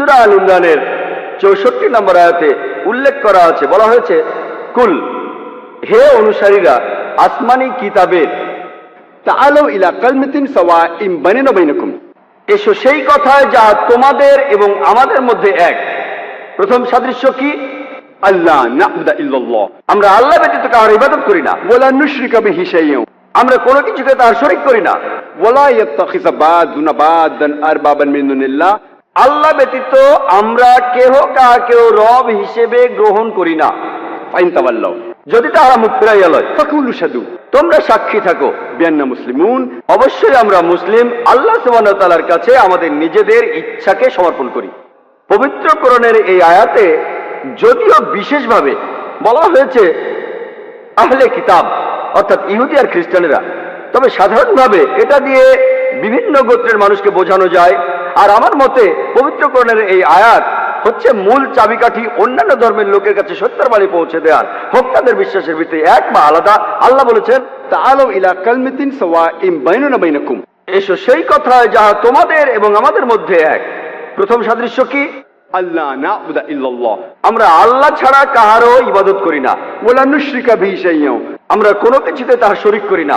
সূরা আল ইমরানের 64 নম্বর আয়াতে উল্লেখ করা আছে, বলা হয়েছে, কুল, হে অনুসারীরা আসমানি কিতাবের, তাআলাউ ইলা কালিমাতিন সাওয়াইন বাইনানা ওয়া বাইনাকুম, এসো সেই কথায় যা তোমাদের এবং আমাদের মধ্যে এক। প্রথম সাদৃশ্য কি? আল্লাহ না'বুদা ইল্লাল্লাহ, আমরা আল্লাহ ব্যতীত কারোর ইবাদত করি না, ওয়ালা নুশরিকা বিহি শাইআন, আমরা কোনো কিছুকে তার শরীক করি না। ওয়ালা ইয়াত্তাখিযা বা'দুনা বা'দান আরবাবান মিন দুনিল্লাহ, আল্লাহ ব্যতীত আমরা কেহ কাহাকেও রব হিসেবে গ্রহণ করি না। ফাইন তাওয়াল্লাউ, যদি তাহারা মুখ ফিরাইয়া লয়, ফাকুলু শাদু তোমরা সাক্ষী থাকো, বিআন্না মুসলিমুন, অবশ্যই আমরা মুসলিম, আল্লাহ সুবহানাহু ওয়া তাআলার কাছে আমাদের নিজেদের ইচ্ছাকে সমর্পণ করি। পবিত্র কোরআনের এই আয়াতে যদিও বিশেষভাবে বলা হয়েছে আহলে কিতাব, অর্থাৎ ইহুদি আর খ্রিস্টানেরা, তবে সাধারণভাবে এটা দিয়ে বিভিন্ন গোত্রের মানুষকে বোঝানো যায়। আর আমার মতে পবিত্র কোরআনের এই আয়াত হচ্ছে মূল চাবিকাঠি অন্যান্য ধর্মের লোকের কাছে সত্যের বাণী পৌঁছে দেওয়ার, হোক তাদের বিশ্বাসের ভিত্তি এক বা আলাদা। আল্লাহ বলেছেন, তাআলাউ ইলা কালিমাতিন সাওয়াইন বাইনানা ওয়া বাইনাকুম, এসো সেই কথায় যাহা তোমাদের এবং আমাদের মধ্যে এক। প্রথম সাদৃশ্য কি? আল্লাহ না'বুদা ইল্লাল্লাহ, আমরা আল্লাহ ছাড়া কাহারও ইবাদত করি না, ওয়ালা নুশরিকা বিহি শাইআন, আমরা কোনো কিছুতে তাহার শরীক করি না।